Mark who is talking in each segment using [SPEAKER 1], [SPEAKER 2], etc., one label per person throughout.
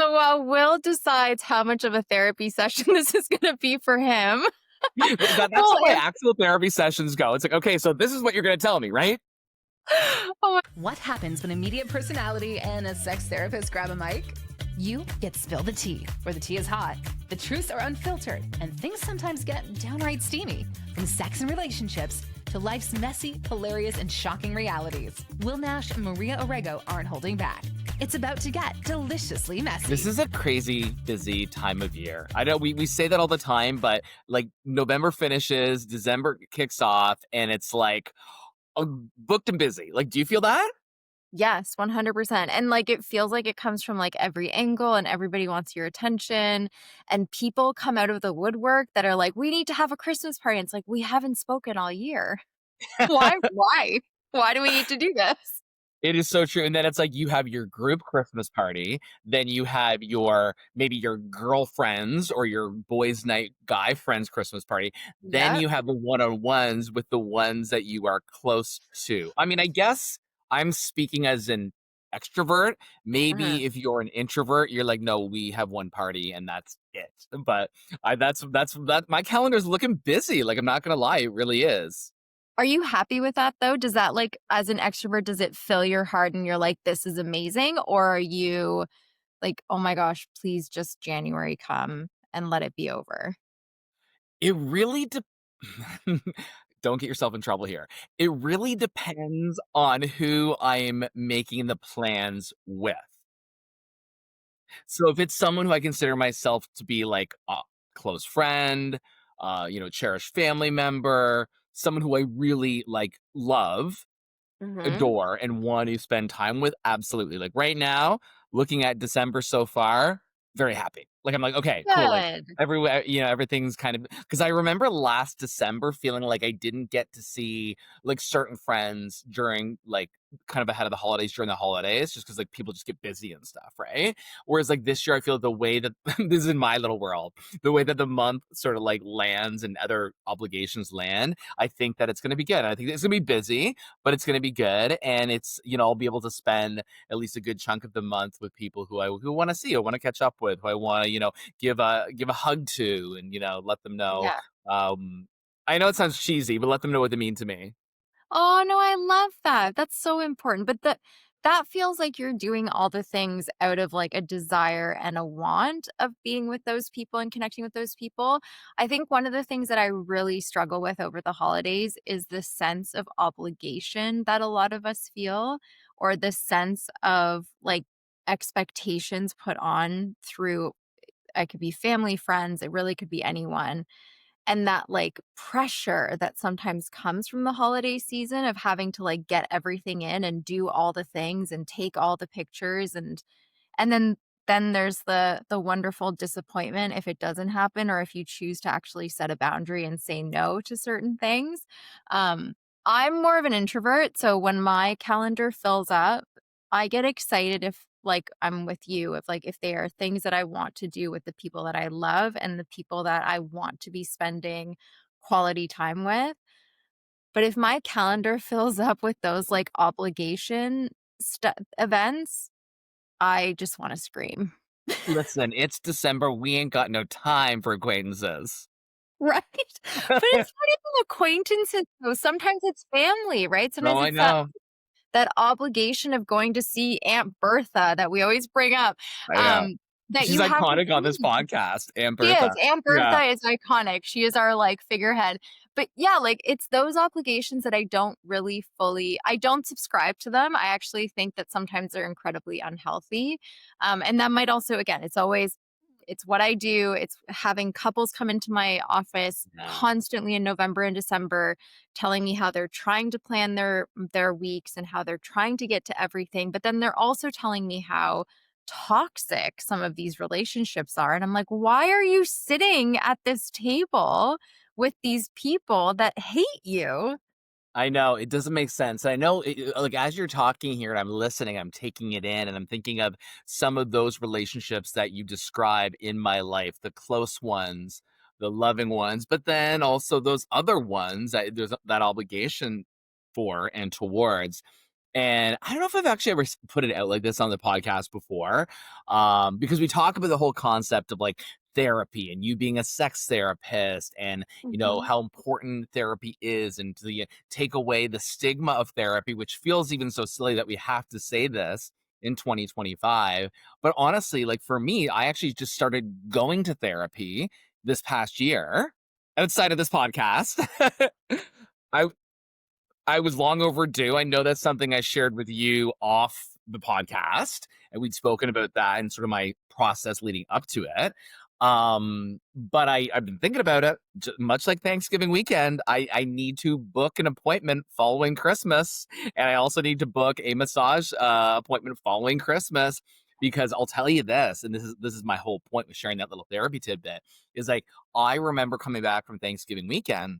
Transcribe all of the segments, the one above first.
[SPEAKER 1] So while Will decides how much of a therapy session this is going to be for him,
[SPEAKER 2] That's
[SPEAKER 1] well,
[SPEAKER 2] how my actual therapy sessions go. It's like, okay, so this is what you're going to tell me, right?
[SPEAKER 1] oh
[SPEAKER 3] What happens when a media personality and a sex therapist grab a mic? You get Spill the Tea, where the tea is hot, the truths are unfiltered, and things sometimes get downright steamy. From sex and relationships to life's messy, hilarious, and shocking realities, Will Nash and Maria Orego aren't holding back. It's about to get deliciously messy.
[SPEAKER 2] This is a crazy busy time of year. I know we say that all the time, but like November finishes, December kicks off, and it's like booked and busy. Like, do you feel that?
[SPEAKER 1] yes, 100%. And like it feels like it comes from like every angle and everybody wants your attention. And people come out of the woodwork that are like, we need to have a Christmas party. And it's like, we haven't spoken all year. Why? Why? Why do we need to do this?
[SPEAKER 2] It is so true. And then it's like you have your group Christmas party, then you have your maybe your girlfriends or your boys' night guy friends Christmas party. Then
[SPEAKER 1] Yeah.
[SPEAKER 2] you have the one-on-ones with the ones that you are close to. I mean, I guess I'm speaking as an extrovert.
[SPEAKER 1] Uh-huh.
[SPEAKER 2] Maybe if you're an introvert, you're like, no, we have one party and that's it. But that's my calendar's looking busy. Like I'm not gonna lie, it really is.
[SPEAKER 1] Are you happy with that though? Does that like, as an extrovert, does it fill your heart and you're like, this is amazing? Or are you like, oh my gosh, please just January come and let it be over?
[SPEAKER 2] It really don't get yourself in trouble here. It really depends on who I'm making the plans with. So if it's someone who I consider myself to be like a close friend, cherished family member, someone who I really like love,
[SPEAKER 1] Mhm.
[SPEAKER 2] adore, and want to spend time with, absolutely. Like right now, looking at December so far, very happy. Like I'm like, okay, cool. Like
[SPEAKER 1] Good.
[SPEAKER 2] everywhere, everything's kind of because I remember last December feeling like I didn't get to see like certain friends during like kind of ahead of the holidays during the holidays, just because like people just get busy and stuff, right? Whereas like this year, I feel the way that this is in my little world, the way that the month sort of like lands and other obligations land, I think that it's going to be good. And I think it's going to be busy, but it's going to be good. And it's, I'll be able to spend at least a good chunk of the month with people who want to see, who want to catch up with, who I want to, give a hug to and, let them know.
[SPEAKER 1] Yeah.
[SPEAKER 2] Um, I know it sounds cheesy, but let them know what they mean to me.
[SPEAKER 1] Oh, no, I love that. That's so important. But that feels like you're doing all the things out of like a desire and a want of being with those people and connecting with those people. I think one of the things that I really struggle with over the holidays is the sense of obligation that a lot of us feel, or the sense of like expectations put on through, it could be family, friends, it really could be anyone. And that like pressure that sometimes comes from the holiday season of having to like get everything in and do all the things and take all the pictures, and then there's the wonderful disappointment if it doesn't happen, or if you choose to actually set a boundary and say no to certain things. um I'm more of an introvert, so when my calendar fills up, I get excited if like I'm with you, if like if there are things that I want to do with the people that I love and the people that I want to be spending quality time with. But if my calendar fills up with those like obligation events, I just want to scream.
[SPEAKER 2] Listen, it's December. We ain't got no time for acquaintances.
[SPEAKER 1] Right? But it's not even acquaintances though. Sometimes it's family, right?
[SPEAKER 2] No,
[SPEAKER 1] Sometimes
[SPEAKER 2] I
[SPEAKER 1] it's that
[SPEAKER 2] know.
[SPEAKER 1] that obligation of going to see Aunt Bertha that we always bring up,
[SPEAKER 2] I know.
[SPEAKER 1] um, that
[SPEAKER 2] She's
[SPEAKER 1] you have to
[SPEAKER 2] iconic on this
[SPEAKER 1] see.
[SPEAKER 2] podcast, Aunt
[SPEAKER 1] She is.
[SPEAKER 2] Bertha.
[SPEAKER 1] Aunt
[SPEAKER 2] Yeah.
[SPEAKER 1] Bertha is iconic. She is our, like, figurehead. But, yeah, like, it's those obligations that I don't subscribe to them. I actually think that sometimes they're incredibly unhealthy. And that might also, again, it's what I do. It's having couples come into my office
[SPEAKER 2] Yeah.
[SPEAKER 1] constantly in November and December telling me how they're trying to plan their weeks and how they're trying to get to everything, but then they're also telling me how toxic some of these relationships are. And I'm like, why are you sitting at this table with these people that hate you?
[SPEAKER 2] I know, it doesn't make sense. I know, like, as you're talking here and I'm listening, I'm taking it in, and I'm thinking of some of those relationships that you describe in my life, the close ones, the loving ones, but then also those other ones that there's that obligation for and towards. And I don't know if I've actually ever put it out like this on the podcast before, because we talk about the whole concept of like therapy and you being a sex therapist and
[SPEAKER 1] Mhm.
[SPEAKER 2] how important therapy is and to take away the stigma of therapy, which feels even so silly that we have to say this in 2025. But honestly, like for me, I actually just started going to therapy this past year outside of this podcast. I I was long overdue. I know that's something I shared with you off the podcast, and we'd spoken about that and sort of my process leading up to it. But I've been thinking about it, much like Thanksgiving weekend. I need to book an appointment following Christmas, and I also need to book a massage appointment following Christmas because I'll tell you this, and this is my whole point with sharing that little therapy tidbit is like I remember coming back from Thanksgiving weekend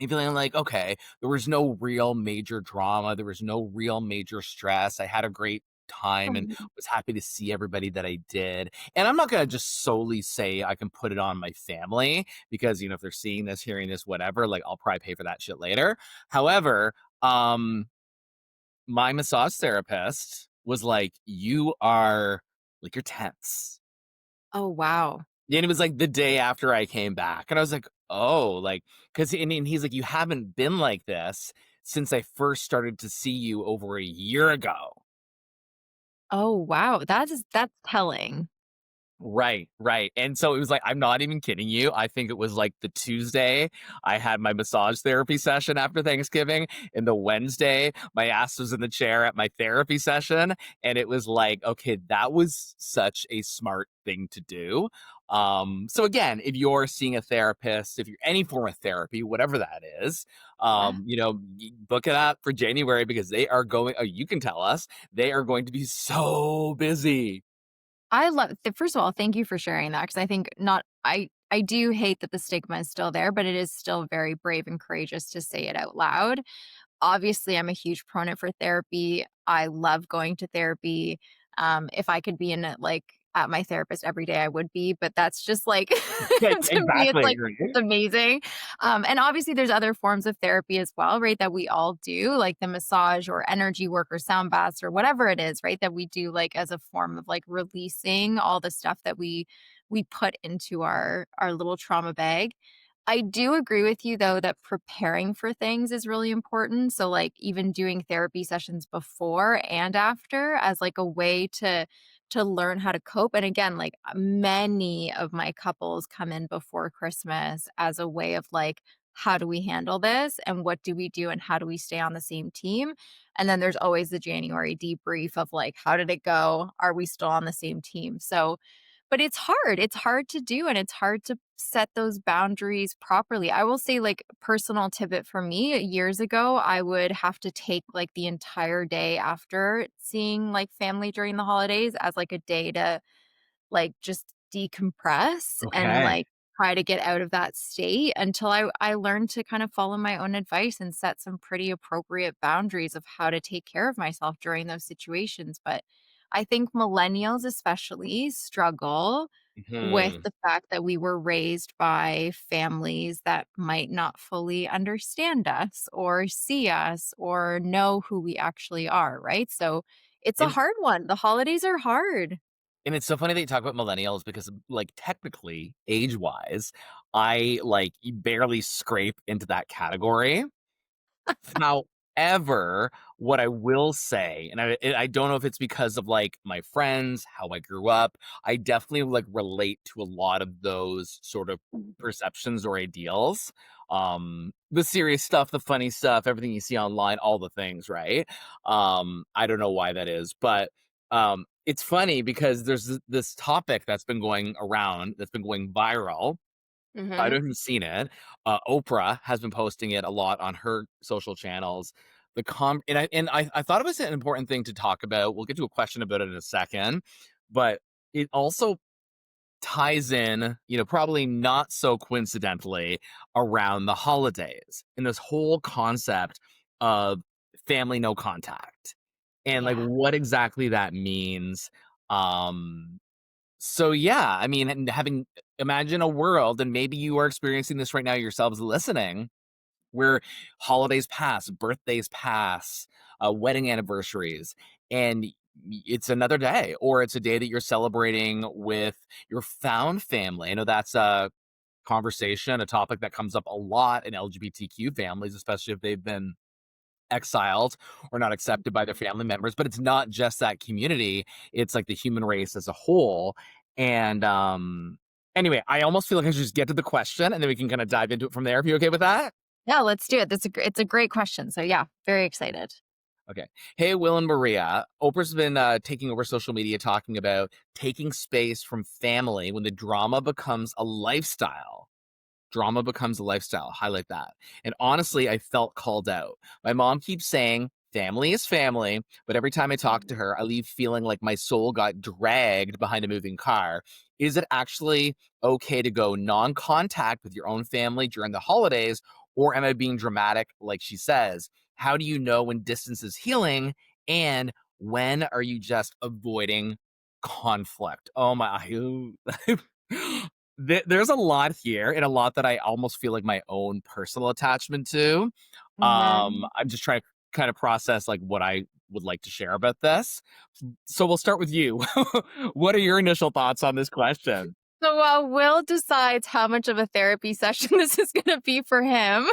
[SPEAKER 2] and feeling like, okay, there was no real major drama. There was no real major stress. I had a great time and
[SPEAKER 1] Mhm.
[SPEAKER 2] was happy to see everybody that I did. And I'm not going to just solely say I can put it on my family because, if they're seeing this, hearing this, whatever, like I'll probably pay for that shit later. However, my massage therapist was like, you are like, you're tense.
[SPEAKER 1] Oh, wow.
[SPEAKER 2] And it was, like, the day after I came back, and I was like, "Oh," like, 'cause and he's like, "You haven't been like this since I first started to see you over a year ago."
[SPEAKER 1] Oh, wow. That's telling.
[SPEAKER 2] Right, right, and so it was like, I'm not even kidding you, I think it was, like, the Tuesday I had my massage therapy session after Thanksgiving, and the Wednesday, my ass was in the chair at my therapy session, and it was like, "Okay, that was such a smart thing to do." So again, if you're seeing a therapist, if you're any form of therapy, whatever that is,
[SPEAKER 1] Yeah.
[SPEAKER 2] book it up for January because they are going you can tell us, they are going to be so busy.
[SPEAKER 1] I love first of all, thank you for sharing that because I think not I do hate that the stigma is still there, but it is still very brave and courageous to say it out loud. Obviously, I'm a huge proponent for therapy. I love going to therapy. If I could be in it, like, at my therapist every day, I would be, but that's just like
[SPEAKER 2] Yeah,
[SPEAKER 1] to me, it's
[SPEAKER 2] exactly,
[SPEAKER 1] like
[SPEAKER 2] right?
[SPEAKER 1] it's amazing. And obviously there's other forms of therapy as well, right, that we all do, like the massage or energy work or sound baths or whatever it is, right, that we do, like, as a form of, like, releasing all the stuff that we put into our little trauma bag. I do agree with you though that preparing for things is really important. So like even doing therapy sessions before and after as like a way to learn how to cope. And again, like many of my couples come in before Christmas as a way of like how do we handle this and what do we do and how do we stay on the same team? And then there's always the January debrief of like how did it go? Are we still on the same team? So but it's hard to do, and it's hard to set those boundaries properly. I will say, like, personal tidbit for me, years ago, I would have to take, like, the entire day after seeing, like, family during the holidays as, like, a day to like, just decompress and,
[SPEAKER 2] Okay.
[SPEAKER 1] like, try to get out of that state until I learned to kind of follow my own advice and set some pretty appropriate boundaries of how to take care of myself during those situations, but I think millennials especially struggle with
[SPEAKER 2] Mhm.
[SPEAKER 1] the fact that we were raised by families that might not fully understand us or see us or know who we actually are, right? So, it's a
[SPEAKER 2] And
[SPEAKER 1] hard one. The holidays are hard.
[SPEAKER 2] and it's so funny that you talk about millennials because, like, technically, age-wise, I, like, barely scrape into that category. However, what I will say, and I don't know if it's because of, like, my friends, how I grew up, I definitely, like, relate to a lot of those sort of perceptions or ideals. The serious stuff, the funny stuff, everything you see online, all the things, right? I don't know why that is, but, it's funny because there's this topic that's been going around, that's been going viral. I
[SPEAKER 1] Mhm.
[SPEAKER 2] don't know if you've seen it. Oprah has been posting it a lot on her social channels. And I thought it was an important thing to talk about. We'll get to a question about it in a second, but it also ties in, probably not so coincidentally, around the holidays and this whole concept of family no contact and like
[SPEAKER 1] Yeah.
[SPEAKER 2] what exactly that means. Um, so yeah, I mean, and having imagine a world, and maybe you are experiencing this right now yourselves listening, where holidays pass, birthdays pass, wedding anniversaries, and it's another day, or it's a day that you're celebrating with your found family. I know that's a conversation, a topic that comes up a lot in LGBTQ families, especially if they've been exiled or not accepted by their family members. But it's not just that community, it's like the human race as a whole. And anyway, I almost feel like I should just get to the question and then we can kind of dive into it from there. If you okay with that?
[SPEAKER 1] Yeah, let's do it. It's a great question. So yeah, very excited.
[SPEAKER 2] Okay. Hey, Will and Maria. Oprah's been taking over social media talking about taking space from family when the drama becomes a lifestyle. Drama becomes a lifestyle. Highlight that. And honestly, I felt called out. My mom keeps saying family is family, but every time I talk to her, I leave feeling like my soul got dragged behind a moving car. Is it actually okay to go non contact with your own family during the holidays, or am I being dramatic like she says? How do you know when distance is healing? And when are you just avoiding conflict? Oh my. There's a lot here and a lot that I almost feel like my own personal attachment to.
[SPEAKER 1] Mhm.
[SPEAKER 2] I'm just trying to kind of process like what I would like to share about this. So we'll start with you. What are your initial thoughts on this question?
[SPEAKER 1] So while Will decides how much of a therapy session this is going to be for him,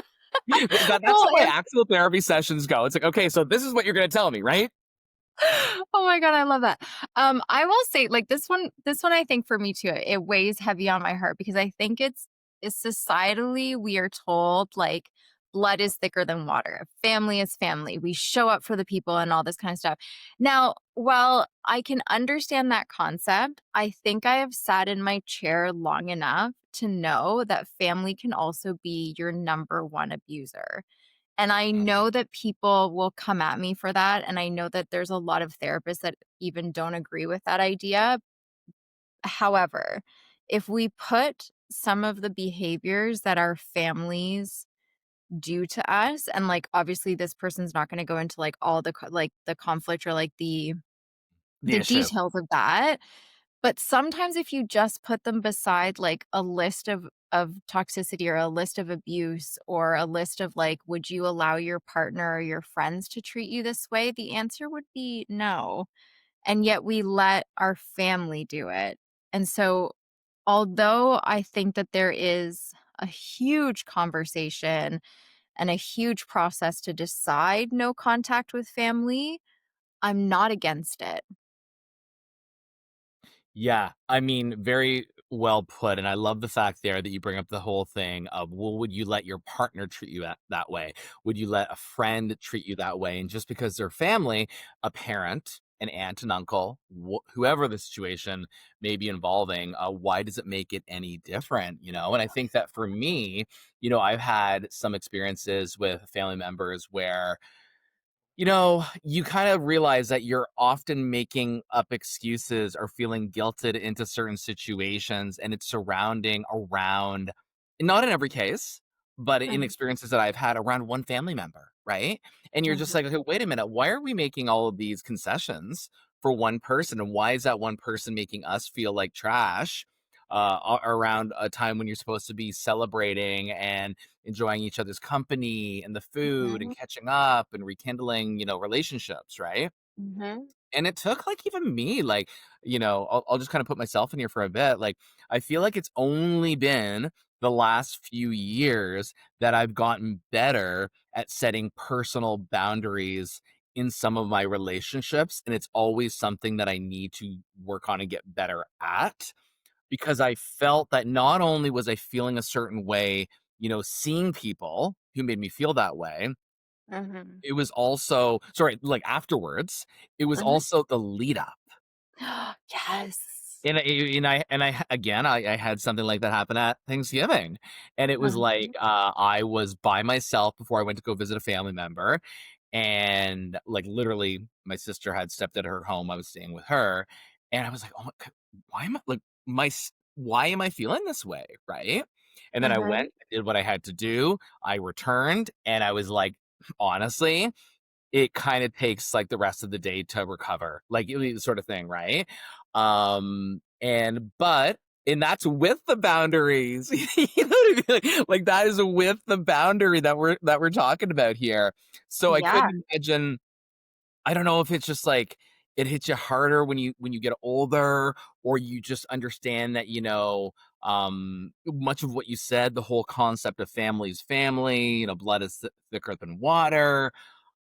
[SPEAKER 2] That's
[SPEAKER 1] we'll
[SPEAKER 2] how my actual therapy sessions go. It's like, okay, so this is what you're going to tell me, right?
[SPEAKER 1] Oh my god, I love that. I will say, like, this one I think for me too, it weighs heavy on my heart because I think it's societally we are told like blood is thicker than water. Family is family. We show up for the people and all this kind of stuff. Now, while I can understand that concept, I think I have sat in my chair long enough to know that family can also be your number one abuser. And I know that people will come at me for that, and I know that there's a lot of therapists that even don't agree with that idea. However, if we put some of the behaviors that our families do to us, and, like, obviously this person's not gonna go into, like, all the like, the conflict or, like,
[SPEAKER 2] The
[SPEAKER 1] the
[SPEAKER 2] issue.
[SPEAKER 1] details of that, but sometimes if you just put them beside, like, a list of toxicity or a list of abuse or a list of, like, would you allow your partner or your friends to treat you this way? The answer would be no, and yet we let our family do it. And so, although I think that there is a huge conversation and a huge process to decide no contact with family, I'm not against it.
[SPEAKER 2] Yeah, I mean, very well put, and I love the fact there that you bring up the whole thing of, well, would you let your partner treat you that way? Would you let a friend treat you that way? And just because they're family, a parent, an aunt, an uncle, whoever the situation may be involving, why does it make it any different? You know, and I think that for me, I've had some experiences with family members where you kind of realize that you're often making up excuses or feeling guilted into certain situations, and it's surrounding around, not in every case, but in
[SPEAKER 1] Mhm,
[SPEAKER 2] experiences that I've had around one family member, right? And you're just
[SPEAKER 1] mhm,
[SPEAKER 2] like, okay, wait a minute, why are we making all of these concessions for one person? And why is that one person making us feel like trash? Around a time when you're supposed to be celebrating and enjoying each other's company and the food and
[SPEAKER 1] mhm,
[SPEAKER 2] catching up and rekindling, relationships, right?
[SPEAKER 1] mhm,
[SPEAKER 2] And it took like even me, like, I'll just kind of put myself in here for a bit. Like, I feel like it's only been the last few years that I've gotten better at setting personal boundaries in some of my relationships. And it's always something that I need to work on and get better at, because I felt that not only was I feeling a certain way, seeing people who made me feel that way,
[SPEAKER 1] mhm,
[SPEAKER 2] it was also, sorry, like afterwards, it was
[SPEAKER 1] mhm.
[SPEAKER 2] also the lead up.
[SPEAKER 1] Yes.
[SPEAKER 2] And I again, I had something like that happen at Thanksgiving, and it was like,
[SPEAKER 1] Mhm,
[SPEAKER 2] I was by myself before I went to go visit a family member, and, like, literally, my sister had stepped out of her home, I was staying with her, and I was like, "Oh my god, why am I like, why am I feeling this way?" Right? And then I went,
[SPEAKER 1] mhm,
[SPEAKER 2] I did what I had to do, I returned, and I was like, honestly, it kinda takes, like, the rest of the day to recover, like, sort of thing, right? But and that's with the boundaries. You know what I mean? Like, that is with the boundary that we're talking about here. So I
[SPEAKER 1] Yeah.
[SPEAKER 2] couldn't imagine. I don't know if it's just like it hits you harder when you get older, or you just understand that, much of what you said, the whole concept of family is family, blood is thicker than water.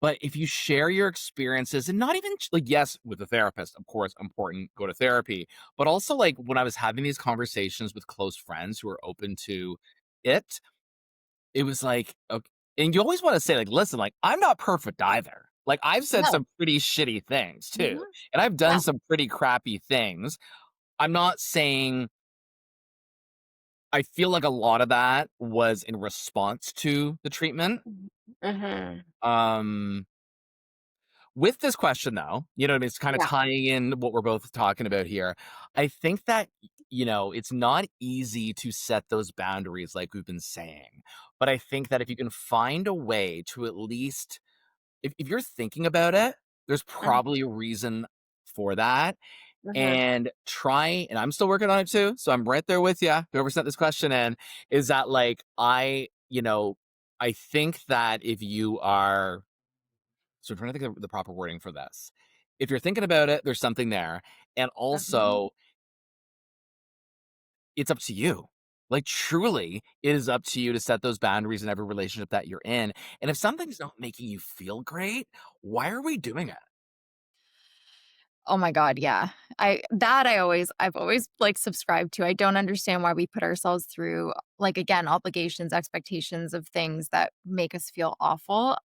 [SPEAKER 2] But if you share your experiences, and not even like, yes, with a therapist, of course, important, go to therapy, but also like when I was having these conversations with close friends who are open to it, it was like, ok, and you always wanna say, like, "Listen, like, I'm not perfect either." Like, I've said
[SPEAKER 1] No.
[SPEAKER 2] some pretty shitty things too,
[SPEAKER 1] Mhm.
[SPEAKER 2] and I've done
[SPEAKER 1] Yeah.
[SPEAKER 2] some pretty crappy things. I'm not saying I feel like a lot of that was in response to the treatment.
[SPEAKER 1] Mhm. Mhm.
[SPEAKER 2] Um, with this question, though, you know what I mean? It's kinda
[SPEAKER 1] Yeah.
[SPEAKER 2] tying in what we're both talking about here. I think that, it's not easy to set those boundaries like we've been saying, but I think that if you can find a way to at least, if you're thinking about it, there's
[SPEAKER 1] Mhm.
[SPEAKER 2] probably a reason for that.
[SPEAKER 1] Mhm.
[SPEAKER 2] And try, and I'm still working on it too, so I'm right there with you. Whoever sent this question in, is that like I think that if you are, so I'm trying to think of the proper wording for this. If you're thinking about it, there's something there. And
[SPEAKER 1] Mhm.
[SPEAKER 2] also, it's up to you. Like, truly, it is up to you to set those boundaries in every relationship that you're in. And if something's not making you feel great, why are we doing it?
[SPEAKER 1] Oh my god, yeah. I've always, like, subscribed to. I don't understand why we put ourselves through, like, again, obligations, expectations of things that make us feel awful.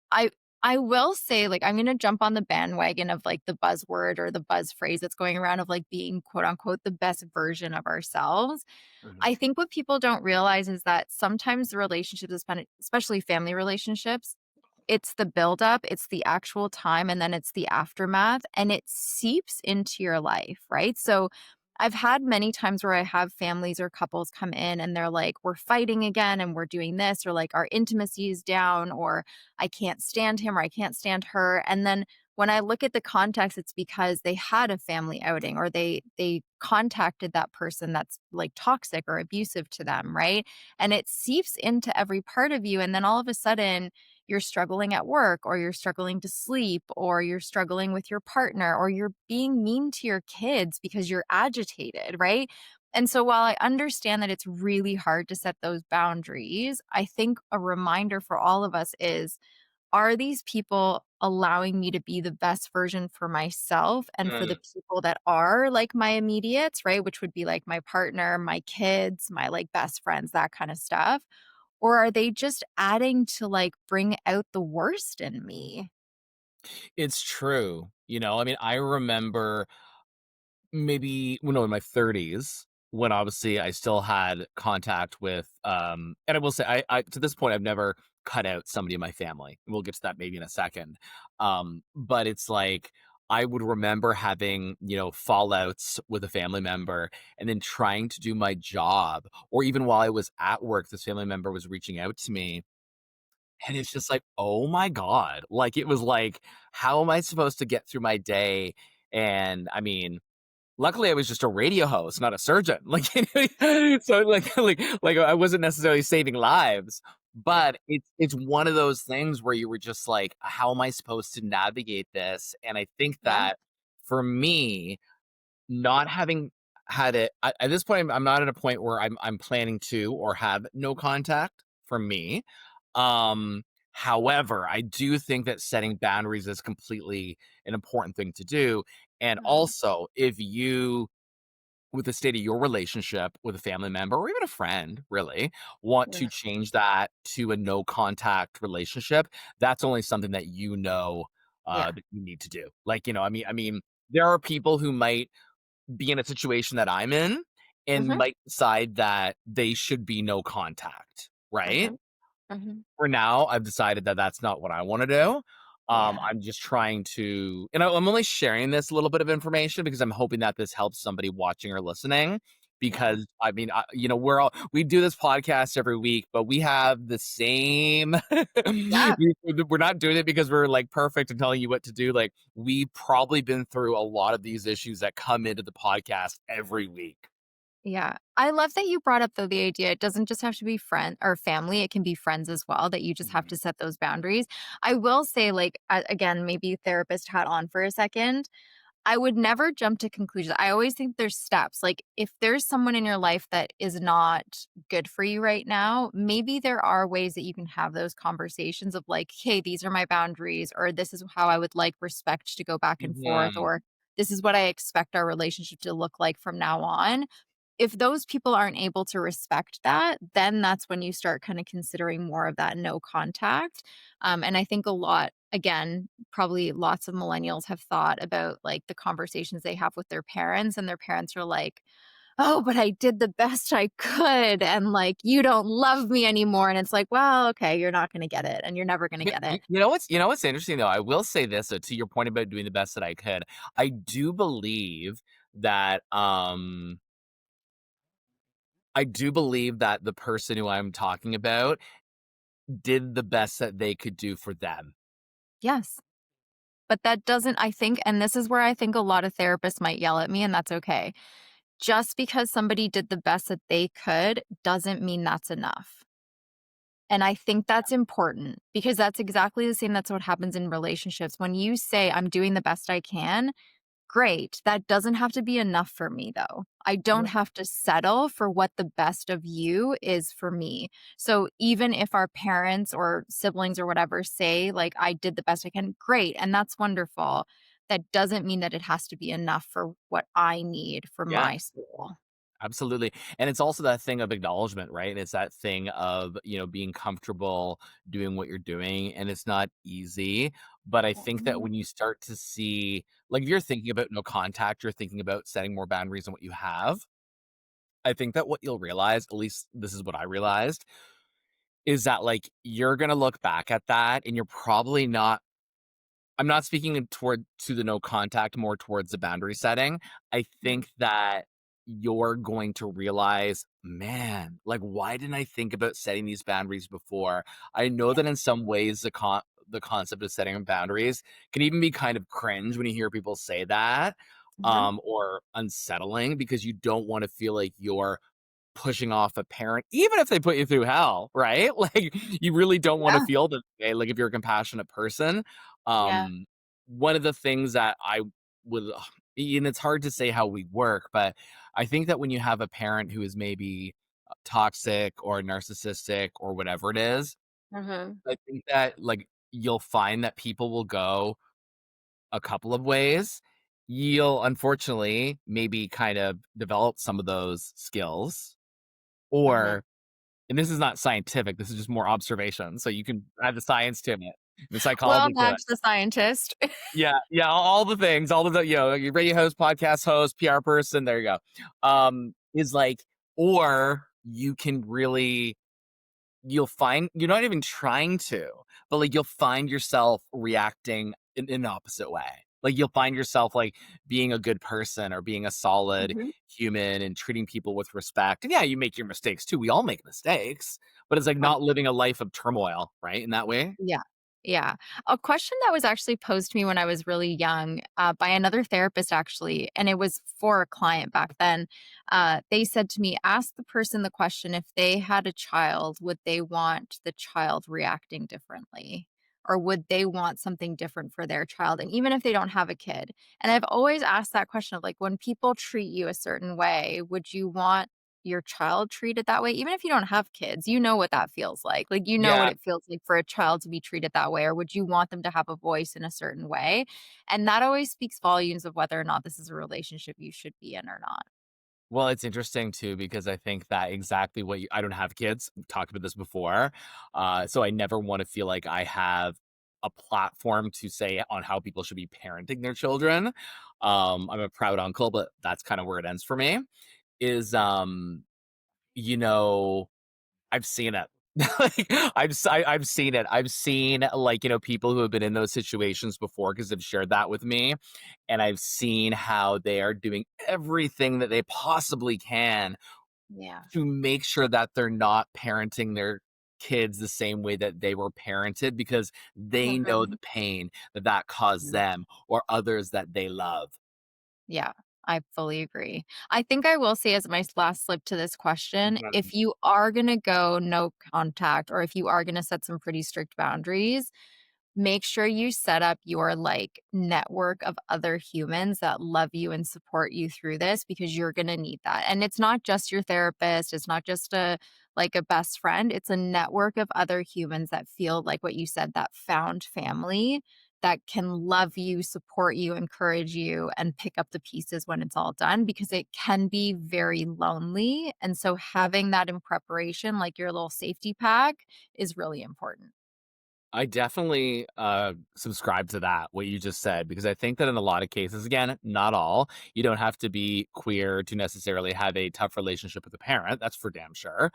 [SPEAKER 1] I will say, like, I'm gonna jump on the bandwagon of, like, the buzzword or the buzz phrase that's going around of, like, being, quote, unquote, "the best version of ourselves."
[SPEAKER 2] Mhm.
[SPEAKER 1] I think what people don't realize is that sometimes the relationships, especially family relationships, it's the buildup, it's the actual time, and then it's the aftermath, and it seeps into your life, right? So, I've had many times where I have families or couples come in and they're like, "We're fighting again and we're doing this," or like, "Our intimacy is down," or "I can't stand him," or "I can't stand her." And then when I look at the context, it's because they had a family outing or they contacted that person that's like toxic or abusive to them, right? And it seeps into every part of you. And then all of a sudden, you're struggling at work or you're struggling to sleep or you're struggling with your partner or you're being mean to your kids because you're agitated, right? And so while I understand that it's really hard to set those boundaries, I think a reminder for all of us is, are these people allowing me to be the best version for myself and for the
[SPEAKER 2] Mm.
[SPEAKER 1] people that are like my immediates, right? Which would be like my partner, my kids, my like best friends, that kind of stuff. Or are they just adding to like bring out the worst in me?
[SPEAKER 2] It's true. I mean, I remember maybe, well, no, in my 30s, when obviously I still had contact with, and I will say, I to this point, I've never cut out somebody in my family. We'll get to that maybe in a second. But it's like, I would remember having, fallouts with a family member and then trying to do my job, or even while I was at work, this family member was reaching out to me. And it's just like, oh my God. Like, it was like, how am I supposed to get through my day? And I mean, luckily, I was just a radio host, not a surgeon. Like, so like I wasn't necessarily saving lives, but it's one of those things where you were just like, how am I supposed to navigate this? And I think
[SPEAKER 1] Yeah.
[SPEAKER 2] that for me, not having had it at this point, I'm not at a point where I'm planning to or have no contact for me. Um, However, I do think that setting boundaries is completely an important thing to do. And
[SPEAKER 1] Mhm.
[SPEAKER 2] also, if you, with the state of your relationship with a family member or even a friend, really, want to
[SPEAKER 1] Mhm.
[SPEAKER 2] change that to a no contact relationship, that's only something that
[SPEAKER 1] Yeah.
[SPEAKER 2] that you need to do. Like, I mean, there are people who might be in a situation that I'm in and
[SPEAKER 1] Mhm.
[SPEAKER 2] might decide that they should be no contact, right?
[SPEAKER 1] Mhm. Mhm.
[SPEAKER 2] For now, I've decided that that's not what I wanna do.
[SPEAKER 1] Yeah.
[SPEAKER 2] I'm just trying to, and I'm only sharing this little bit of information because I'm hoping that this helps somebody watching or listening,
[SPEAKER 1] Yeah.
[SPEAKER 2] because, I mean, we do this podcast every week, but we have the same
[SPEAKER 1] Yeah.
[SPEAKER 2] we're not doing it because we're, like, perfect and telling you what to do. Like, we've probably been through a lot of these issues that come into the podcast every week.
[SPEAKER 1] Yeah. I love that you brought up, though, the idea it doesn't just have to be friend or family, it can be friends as well, that you just have
[SPEAKER 2] Mhm.
[SPEAKER 1] to set those boundaries. I will say, like, again, maybe therapist hat on for a second. I would never jump to conclusions. I always think there's steps. Like, if there's someone in your life that is not good for you right now, maybe there are ways that you can have those conversations of like, hey, these are my boundaries, or this is how I would like respect to go back and forth,
[SPEAKER 2] Mhm.
[SPEAKER 1] or this is what I expect our relationship to look like from now on. If those people aren't able to respect that, then that's when you start kind of considering more of that no contact. And I think a lot, again, probably lots of millennials have thought about like the conversations they have with their parents, and their parents are like, oh, but I did the best I could. And like, you don't love me anymore. And it's like, well, okay, you're not going to get it and you're never going to get it.
[SPEAKER 2] You know what's interesting though? I will say this, to your point about doing the best that I could. I do believe that, I do believe that the person who I'm talking about did the best that they could do for them.
[SPEAKER 1] Yes. But that doesn't, I think, and this is where I think a lot of therapists might yell at me, and that's okay. Just because somebody did the best that they could doesn't mean that's enough. And I think that's important because that's exactly the same. That's what happens in relationships. When you say, I'm doing the best I can, great. That doesn't have to be enough for me, though. I don't
[SPEAKER 2] Yeah.
[SPEAKER 1] have to settle for what the best of you is for me. So even if our parents or siblings or whatever say, like, I did the best I can, great. And that's wonderful. That doesn't mean that it has to be enough for what I need for
[SPEAKER 2] Yeah.
[SPEAKER 1] my soul.
[SPEAKER 2] Absolutely. And it's also that thing of acknowledgement, right? It's that thing of, being comfortable doing what you're doing. And it's not easy. But I think that
[SPEAKER 1] Mhm.
[SPEAKER 2] when you start to see, like, if you're thinking about no contact, you're thinking about setting more boundaries than what you have. I think that what you'll realize, at least this is what I realized, is that like you're going to look back at that and you're probably not I'm not speaking toward to the no contact, more towards the boundary setting. I
[SPEAKER 1] Mhm.
[SPEAKER 2] think that you're going to realize, man, like, why didn't I think about setting these boundaries before? I know
[SPEAKER 1] Yeah.
[SPEAKER 2] that in some ways the concept of setting boundaries can even be kind of cringe when you hear people say that,
[SPEAKER 1] Uh-huh.
[SPEAKER 2] or unsettling because you don't want to feel like you're pushing off a parent, even if they put you through hell, right? Like, you really don't wanna
[SPEAKER 1] Yeah.
[SPEAKER 2] feel that way, like, if you're a compassionate person.
[SPEAKER 1] Yeah.
[SPEAKER 2] Um, One of the things that I would and it's hard to say how we work, but I think that when you have a parent who is maybe, toxic or narcissistic or whatever it is,
[SPEAKER 1] Mhm.
[SPEAKER 2] I think that, like, you'll find that people will go a couple of ways. You'll unfortunately maybe kind of develop some of those skills,
[SPEAKER 1] Mhm.
[SPEAKER 2] or and this is not scientific, this is just more observation, so you can add the science to it, the
[SPEAKER 1] Well,
[SPEAKER 2] psychology to it.
[SPEAKER 1] Madge the scientist.
[SPEAKER 2] Yeah, yeah, all the things, all of the, your radio host, podcast host, PR person, there you go. Is like, or you can really you'll find you're not even trying to, but, like, you'll find yourself reacting in an opposite way. Like, you'll find yourself, like, being a good person or being a solid
[SPEAKER 1] Mhm.
[SPEAKER 2] human and treating people with respect. And, yeah, you make your mistakes too. We all make mistakes, but it's like
[SPEAKER 1] Uh,
[SPEAKER 2] not living a life of turmoil, right, in that way?
[SPEAKER 1] yeah. Yeah. A question that was actually posed to me when I was really young, by another therapist, actually, and it was for a client back then. They said to me, ask the person the question, if they had a child, would they want the child reacting differently? Or would they want something different for their child? And even if they don't have a kid. And I've always asked that question of like, when people treat you a certain way, would you want your child treated that way? Even if you don't have kids, you know what that feels like. Like, you know what
[SPEAKER 2] Yeah.
[SPEAKER 1] it feels like for a child to be treated that way, or would you want them to have a voice in a certain way? And that always speaks volumes of whether or not this is a relationship you should be in or not.
[SPEAKER 2] Well, it's interesting too because I think that exactly I don't have kids. We've talked about this before. So I never want to feel like I have a platform to say on how people should be parenting their children. I'm a proud uncle, but that's kind of where it ends for me. Is you know, I've seen it. Like, I've seen it. I've seen, like, people who have been in those situations before because 'cause they've shared that with me, and I've seen how they are doing everything that they possibly can
[SPEAKER 1] Yeah.
[SPEAKER 2] to make sure that they're not parenting their kids the same way that they were parented because they know
[SPEAKER 1] Mhm.
[SPEAKER 2] the pain that that caused
[SPEAKER 1] Yeah.
[SPEAKER 2] them or others that they love.
[SPEAKER 1] Yeah. I fully agree. I think I will say as my last slip to this question,
[SPEAKER 2] Mhm.
[SPEAKER 1] if you are gonna go no contact or if you are gonna set some pretty strict boundaries, make sure you set up your, like, network of other humans that love you and support you through this because you're gonna need that, and it's not just your therapist, it's not just a best friend, it's a network of other humans that feel like what you said, that found family that can love you, support you, encourage you, and pick up the pieces when it's all done because it can be very lonely, and so having that in preparation, like your little safety pack, is really important.
[SPEAKER 2] I definitely subscribe to that, what you just said, because I think that in a lot of cases, again, not all, you don't have to be queer to necessarily have a tough relationship with a parent. That's for damn sure.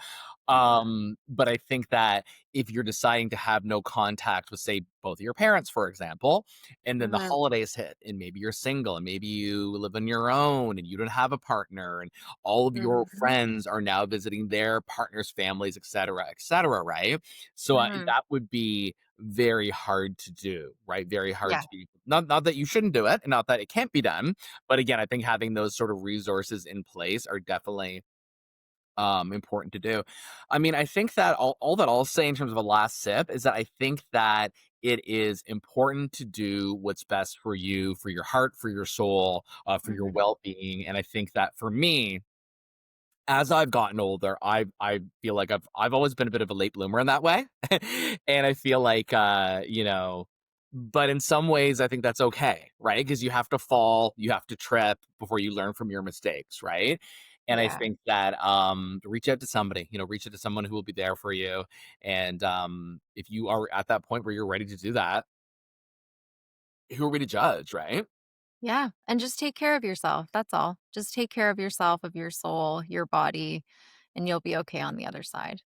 [SPEAKER 1] Yeah.
[SPEAKER 2] But I think that if you're deciding to have no contact with, say, both of your parents, for example, and then the
[SPEAKER 1] Mhm,
[SPEAKER 2] holidays hit, and maybe you're single, and maybe you live on your own, and you don't have a partner, and all of your
[SPEAKER 1] mhm,
[SPEAKER 2] friends are now visiting their partners' families, et cetera, right? So
[SPEAKER 1] mhm.
[SPEAKER 2] that would be very hard to do, right? Very hard
[SPEAKER 1] Yeah,
[SPEAKER 2] to be not that you shouldn't do it, and not that it can't be done, but again, I think having those sort of resources in place are definitely important to do. I mean, I think that all that I'll say in terms of a last sip is that I think that it is important to do what's best for you, for your heart, for your soul, for your
[SPEAKER 1] mhm,
[SPEAKER 2] well-being. And I think that for me, as I've gotten older, I feel like I've always been a bit of a late bloomer in that way. And I feel like but in some ways I think that's okay, right? Because you have to fall, you have to trip before you learn from your mistakes, right? And I
[SPEAKER 1] yeah.
[SPEAKER 2] think that reach out to somebody, reach out to someone who will be there for you. And if you are at that point where you're ready to do that, who are we to judge, right?
[SPEAKER 1] Yeah, and just take care of yourself, that's all. Just take care of yourself, of your soul, your body, and you'll be okay on the other side.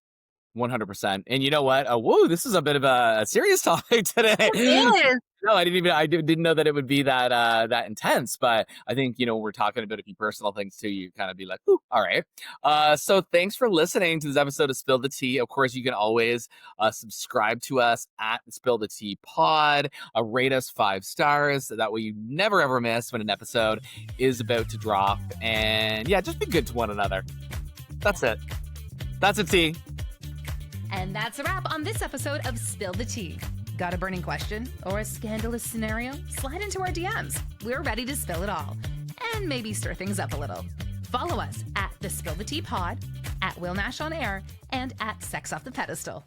[SPEAKER 2] 100%. And you know what? Woo, this is a bit of a serious topic today.
[SPEAKER 1] It is.
[SPEAKER 2] No, didn't know that it would be that intense, but I think, we're talking about a few personal things too. You kind of be like, "Ooh, all right." So thanks for listening to this episode of Spill the Tea. Of course, you can always subscribe to us at Spill the Tea Pod, rate us 5 stars. That way you never ever miss when an episode is about to drop. And yeah, just be good to one another. That's
[SPEAKER 3] Yeah.
[SPEAKER 2] it. That's a tea.
[SPEAKER 3] And that's a wrap on this episode of Spill the Tea. Got a burning question or a scandalous scenario? Slide into our DMs. We're ready to spill it all and maybe stir things up a little. Follow us at the Spill the Tea Pod, at Will Nash on Air, and at Sex Off the Pedestal.